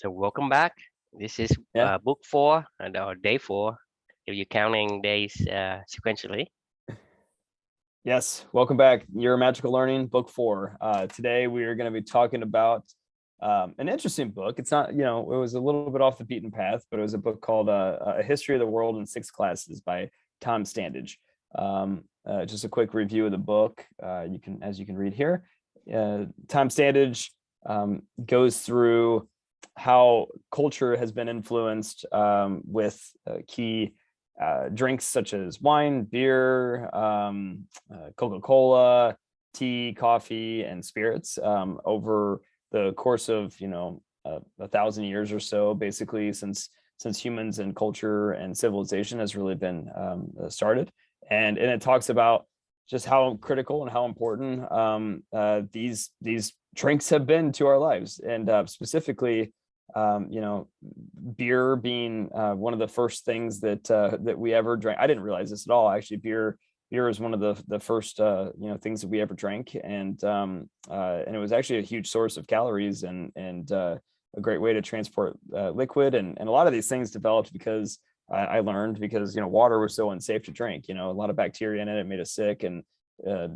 So welcome back. This is Yeah. book four or day four, if you're counting days sequentially. Yes. Welcome back. Your Magical Learning, Book Four. Today we are going to be talking about an interesting book. It's not, it was a little bit off the beaten path, but it was a book called A History of the World in Six Classes by Tom Standage. Just a quick review of the book. As you can read here, Tom Standage goes through how culture has been influenced with key drinks such as wine, beer, Coca-Cola, tea, coffee, and spirits over the course of 1,000 years or so, basically since humans and culture and civilization has really been started. And it talks about just how critical and how important these drinks have been to our lives, and specifically beer being one of the first things that we ever drank. I didn't realize this at all. Actually, beer is one of the first things that we ever drank, and it was actually a huge source of calories and a great way to transport liquid. And a lot of these things developed because I learned because water was so unsafe to drink. A lot of bacteria in it made us sick, and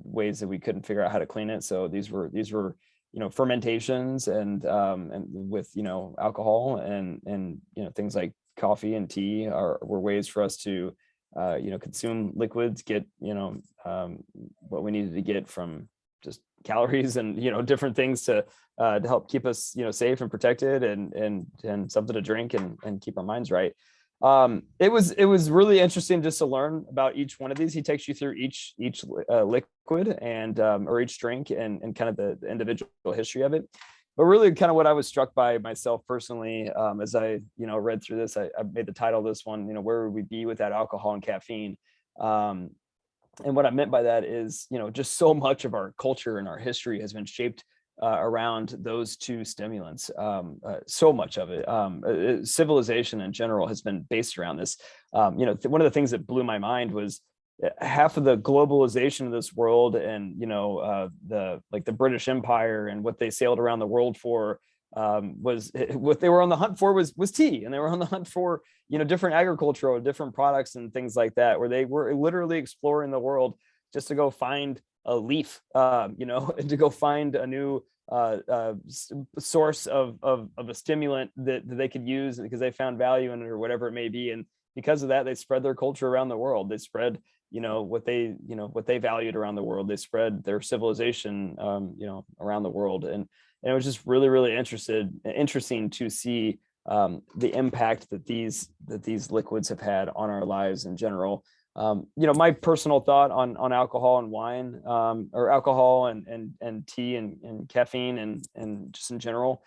ways that we couldn't figure out how to clean it. So these were fermentations and with alcohol and things like coffee and tea were ways for us to consume liquids, get what we needed to get from just calories and different things to help keep us safe and protected, and something to drink and keep our minds right. It was really interesting just to learn about each one of these. He takes you through each liquid and or each drink and kind of the individual history of it. But really kind of what I was struck by myself personally, as I read through this, I made the title of this one, where would we be without alcohol and caffeine? And what I meant by that is, just so much of our culture and our history has been shaped around those two stimulants. So much of it, civilization in general has been based around this. One of the things that blew my mind was half of the globalization of this world, and the British Empire and what they sailed around the world for, was what they were on the hunt for was tea, and they were on the hunt for different agricultural, different products and things like that, where they were literally exploring the world just to go find a leaf, and to go find a new source of a stimulant that they could use because they found value in it or whatever it may be. And because of that, they spread their culture around the world. They spread what they valued around the world. They spread their civilization around the world. And it was just really, really interesting to see the impact that these liquids have had on our lives in general. My personal thought on alcohol and wine, or alcohol and tea and caffeine and just in general,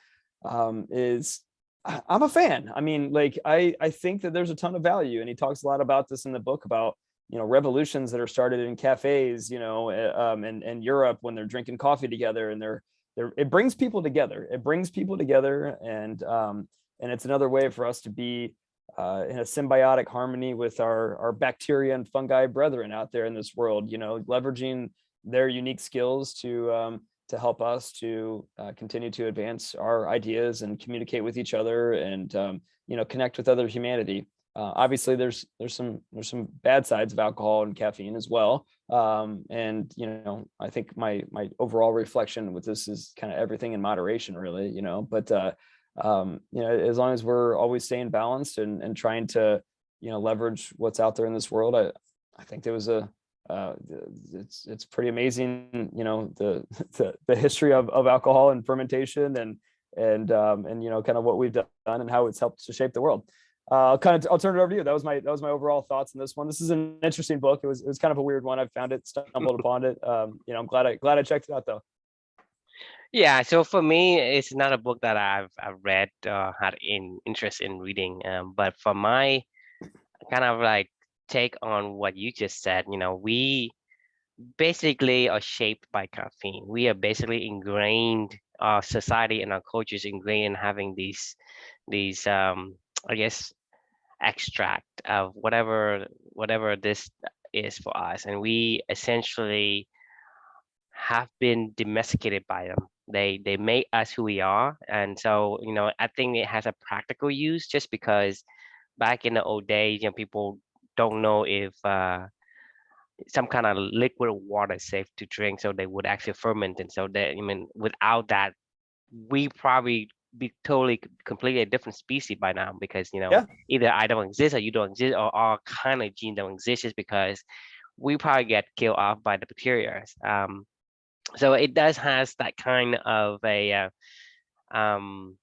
is I'm a fan. I mean, I think that there's a ton of value, and he talks a lot about this in the book about revolutions that are started in cafes, in Europe, when they're drinking coffee together, and it brings people together. It brings people together, and it's another way for us to be in a symbiotic harmony with our bacteria and fungi brethren out there in this world, leveraging their unique skills to help us to continue to advance our ideas and communicate with each other, and connect with other humanity. Obviously there's some bad sides of alcohol and caffeine as well. And I think my overall reflection with this is kind of everything in moderation, really, but as long as we're always staying balanced and trying to, leverage what's out there in this world, I think there was it's pretty amazing, the history of alcohol and fermentation and kind of what we've done and how it's helped to shape the world. I'll turn it over to you. That was my overall thoughts on this one. This is an interesting book. It was kind of a weird one. I found it, stumbled upon it. I'm glad I checked it out though. Yeah, so for me, it's not a book that I've read had interest in reading. But for my kind of like take on what you just said, we basically are shaped by caffeine. We are basically ingrained, our society and our culture is ingrained in having these I guess extract of whatever this is for us, and we essentially have been domesticated by them. They make us who we are, and so I think it has a practical use just because back in the old days, people don't know if some kind of liquid water is safe to drink, so they would actually ferment, and so that without that, we probably be totally completely a different species by now because Yeah, either I don't exist or you don't exist or all kind of gene don't exist just because we probably get killed off by the bacteria. So it does has that kind of a um,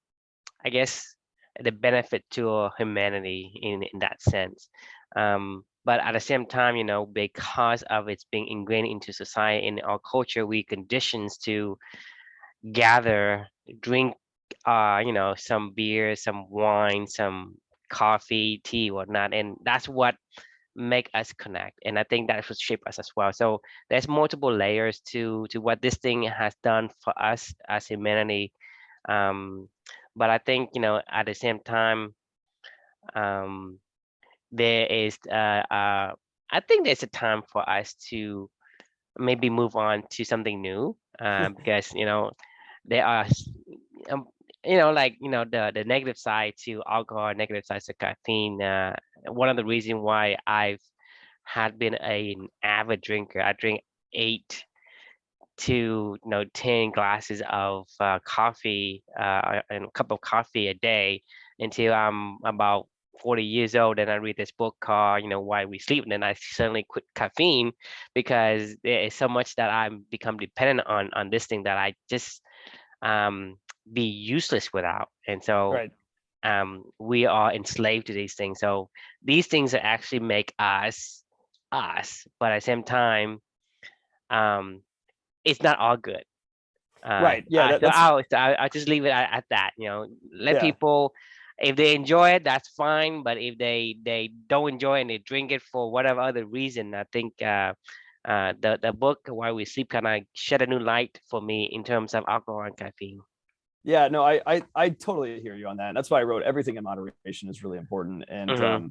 I guess the benefit to humanity in that sense. But at the same time, because of it's being ingrained into society in our culture, we conditions to gather, drink, some beer, some wine, some coffee, tea, whatnot, and that's what make us connect. And I think that should shape us as well. So there's multiple layers to what this thing has done for us as humanity. Um, but I think, at the same time, um, there is, I think there's a time for us to maybe move on to something new, because, there are, um, the negative side to alcohol, negative sides to caffeine. One of the reasons why I've had been an avid drinker, I drink 8 to 10 glasses of coffee, and a cup of coffee a day until I'm about 40 years old. And I read this book called, Why We Sleep. And then I suddenly quit caffeine because there is so much that I'm become dependent on this thing that I just um, be useless without. And so right. we are enslaved to these things. So these things that actually make us us, but at the same time, um, it's not all good. Right. Yeah, So that's I'll just leave it at that. Let yeah. people, if they enjoy it, that's fine. But if they don't enjoy it and they drink it for whatever other reason, I think the book Why We Sleep kind of shed a new light for me in terms of alcohol and caffeine. Yeah, no, I totally hear you on that. That's why I wrote everything in moderation is really important. And Hmm.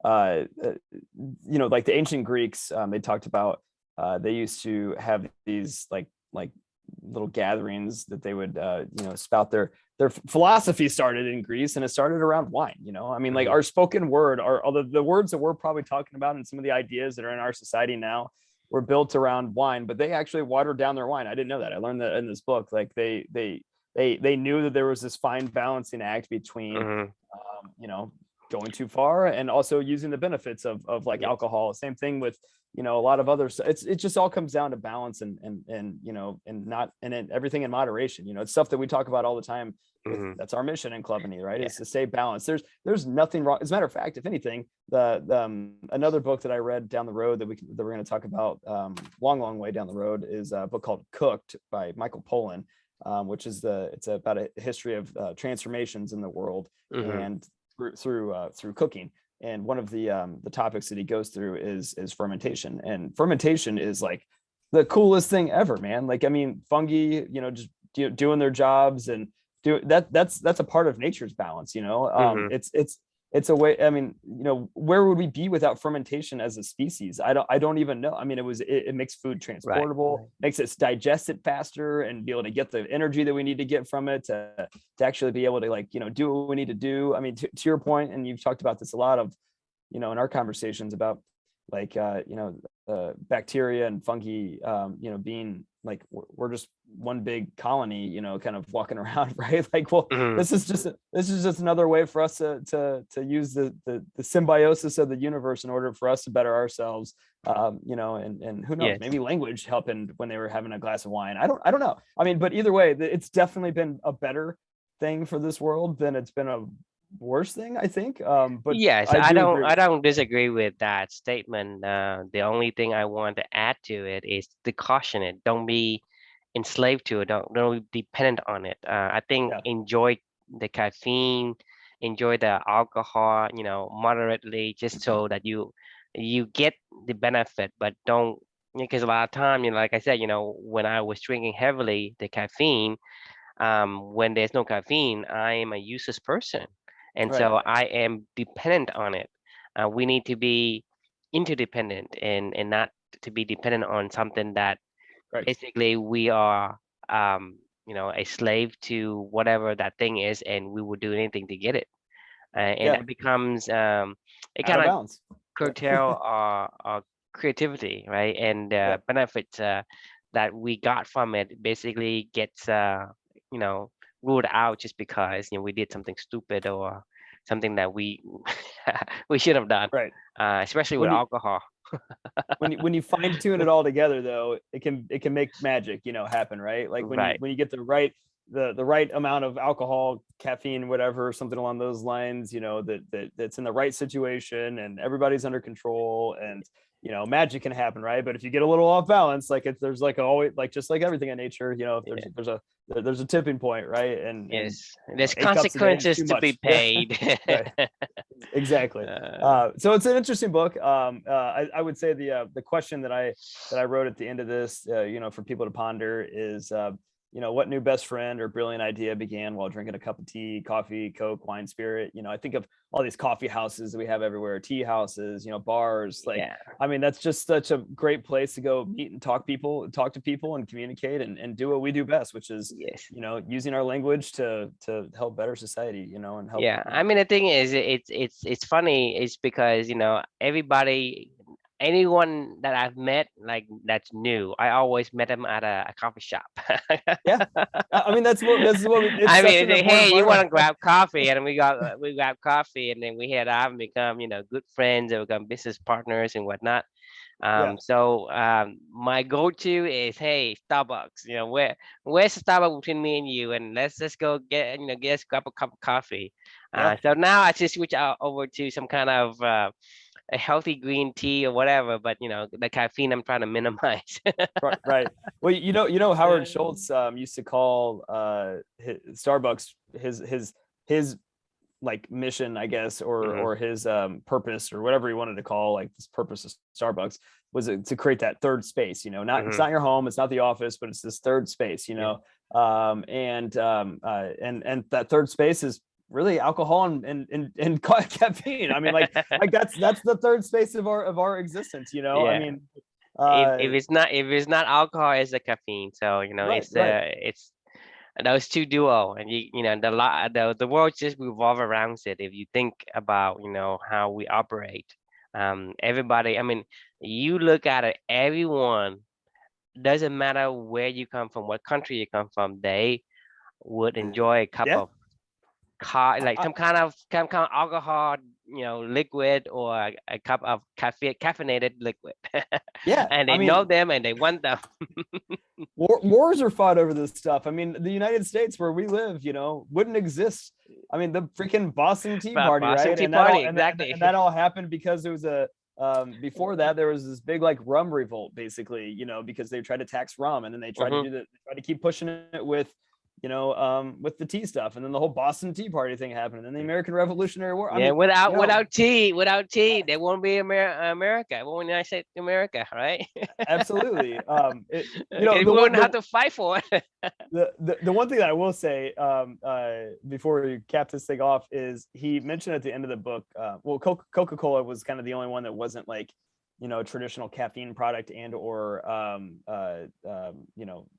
uh, uh like the ancient Greeks, they talked about they used to have these like little gatherings that they would spout their philosophy started in Greece, and it started around wine. I mean, like Hmm. our spoken word, our all the words that we're probably talking about, and some of the ideas that are in our society now were built around wine, but they actually watered down their wine. I didn't know that. I learned that in this book. Like they knew that there was this fine balancing act between Hmm. going too far and also using the benefits of like Yes. alcohol. Same thing with a lot of other it just all comes down to balance and not and everything in moderation. It's stuff that we talk about all the time. Hmm. That's our mission in Club and right, Yeah. is to stay balanced. There's nothing wrong. As a matter of fact, if anything, the another book that I read down the road that we're going to talk about long way down the road is a book called Cooked by Michael Pollan, which is it's about a history of transformations in the world Hmm. and through cooking. And one of the topics that he goes through is fermentation. And fermentation is like the coolest thing ever, man. Like, I mean, fungi, just doing their jobs and do that. That's a part of nature's balance. Hmm. It's a way. I mean, where would we be without fermentation as a species? I don't even know. I mean, it makes food Right. transportable, makes it digest it faster and be able to get the energy that we need to get from it to actually be able to, like, do what we need to do. I mean, to your point, and you've talked about this a lot of, in our conversations about, like, bacteria and fungi, being like, we're just one big colony, kind of walking around, right? Like, well, Hmm. this is just another way for us to use the symbiosis of the universe in order for us to better ourselves. And who knows, Yes. maybe language helping when they were having a glass of wine. I don't know. I mean, but either way, it's definitely been a better thing for this world than it's been a worse thing, I think. But Yes, I I do don't agree I with you. don't disagree with that statement. The only thing I want to add to it is to caution it. Don't be enslaved to it. Don't be dependent on it. I think Yeah, enjoy the caffeine, enjoy the alcohol, moderately, just so that you get the benefit, but don't, because a lot of time, like I said, when I was drinking heavily the caffeine, when there's no caffeine, I am a useless person. And right. so I am dependent on it. We need to be interdependent and not to be dependent on something that Right. basically we are a slave to whatever that thing is, and we will do anything to get it. And Yeah. that becomes it Out kind of of bounds. Yeah. curtail our creativity, right? And Yeah. benefits that we got from it basically gets you know ruled out just because we did something stupid or something that we we should have done, Right. especially with When you alcohol. when you fine tune it all together, though, it can make magic, happen, right? Like when you Right. when you get the right amount of alcohol, caffeine, whatever, something along those lines, that's in the right situation and everybody's under control, and magic can happen, right? But if you get a little off balance, like there's like always, like just like everything in nature, if there's a tipping point, right? And Yes, there's 8 cups a day is consequences too to be much. Yeah. paid. Right. Exactly. uh, So it's an interesting book. I would say the question that I wrote at the end of this, for people to ponder is, what new best friend or brilliant idea began while drinking a cup of tea, coffee, Coke, wine, spirit. I think of all these coffee houses that we have everywhere, tea houses, bars. Like, yeah. I mean, that's just such a great place to go meet and talk to people and communicate and do what we do best, which is, Yes. using our language to help better society, and help. Yeah, I mean the thing is, it's funny. It's because everybody, anyone that I've met like that's new, I always met them at a coffee shop. Yeah. I mean, this is what it's I such mean, an say, important hey, you part want of to grab coffee, and we grab coffee, and then we head out and become good friends and become business partners and whatnot. Yeah. So my go-to is, hey, Starbucks. Where's the Starbucks between me and you, and let's go get us grab a cup of coffee. Yeah. So now I just switch out over to some kind of a healthy green tea or whatever, but the caffeine I'm trying to minimize. Right. Right. Well, Howard Schultz used to call Starbucks his like mission, I guess, or Mhm, or his purpose, or whatever he wanted to call, like, this purpose of Starbucks was to create that third space. It's mhm, not your home, it's not the office, but it's this third space. yeah, And that third space is really alcohol and caffeine. I mean, like that's the third space of our existence. I yeah. mean, If it's not alcohol, it's the caffeine. So right, it's right. it's those two duo, and the world just revolve around it. If you think about how we operate, everybody. I mean, you look at it, everyone, doesn't matter where you come from, what country you come from, they would enjoy a cup Yeah. of like some kind of alcohol, liquid, or a cup of caffeinated liquid. Yeah. And I they know mean, them and they want them. wars are fought over this stuff. I mean, the United States, where we live, wouldn't exist. I mean, the freaking Boston Tea But Party, Boston right? Tea And that Party, all and that exactly. all happened because there was before that there was this big, like, rum revolt, basically, because they tried to tax rum, and then they tried to Hmm. they tried to keep pushing it with the tea stuff, and then the whole Boston Tea Party thing happened, and then the American Revolutionary War. I Yeah, mean, without tea, there won't be America. It won't be United States of America, right? absolutely. Okay, we The won't one have to fight for it. the one thing that I will say, before we cap this thing off, is he mentioned at the end of the book, well, Coca-Cola was kind of the only one that wasn't like, a traditional caffeine product and or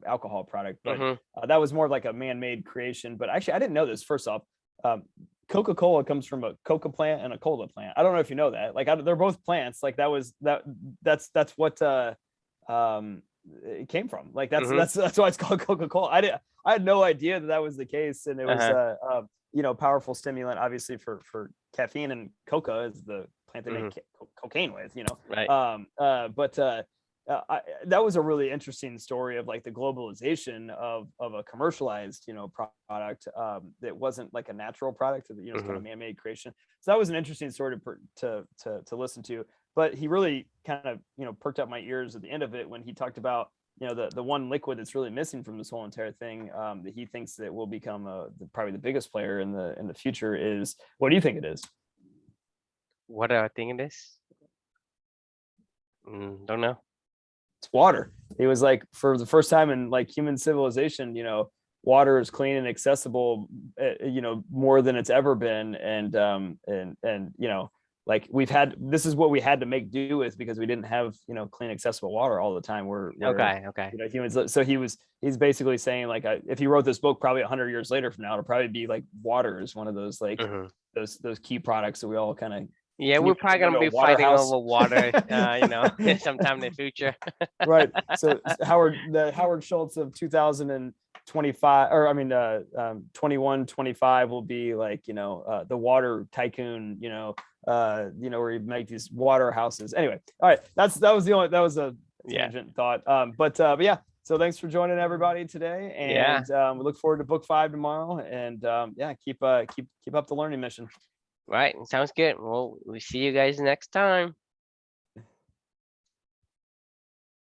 alcohol product, but Hmm. that was more of like a man-made creation. But actually, I didn't know this. First off, um, Coca-Cola comes from a coca plant and a cola plant. I don't know if you know that. Like, they're both plants. Like, that's what it came from. Like, that's Hmm. that's that's why it's called Coca-Cola. I had no idea that was the case, and it was Uh-huh. powerful stimulant, obviously, for caffeine, and coca is the plant they Hmm. make cocaine with. Right. But that was a really interesting story of, like, the globalization of a commercialized product that wasn't like a natural product. It's kind Hmm. of man-made creation. So that was an interesting story to listen to. But he really kind of perked up my ears at the end of it when he talked about the one liquid that's really missing from this whole entire thing, that he thinks that will become probably the biggest player in the future is, what do you think it is? What do I think it is? Don't know. It's water. He was like, for the first time in, like, human civilization, water is clean and accessible, more than it's ever been. And like this is what we had to make do with, because we didn't have, you know, clean accessible water all the time. We're Okay. you know, humans. So he's basically saying like, if he wrote this book probably 100 years later from now, it'll probably be like water is one of those like those key products that we all kind of. Yeah, Can we're you probably go gonna to a be water fighting house? over water, you know, sometime in the future. Right. So Howard Schultz of 2025, or I mean 21-25 will be like, you know, the water tycoon, you know, where you make these water houses. Anyway, all right, that was a tangent thought. But yeah, so thanks for joining everybody today, and we look forward to book 5 tomorrow, and yeah, keep up the learning mission. Right. Sounds good. Well, we see you guys next time.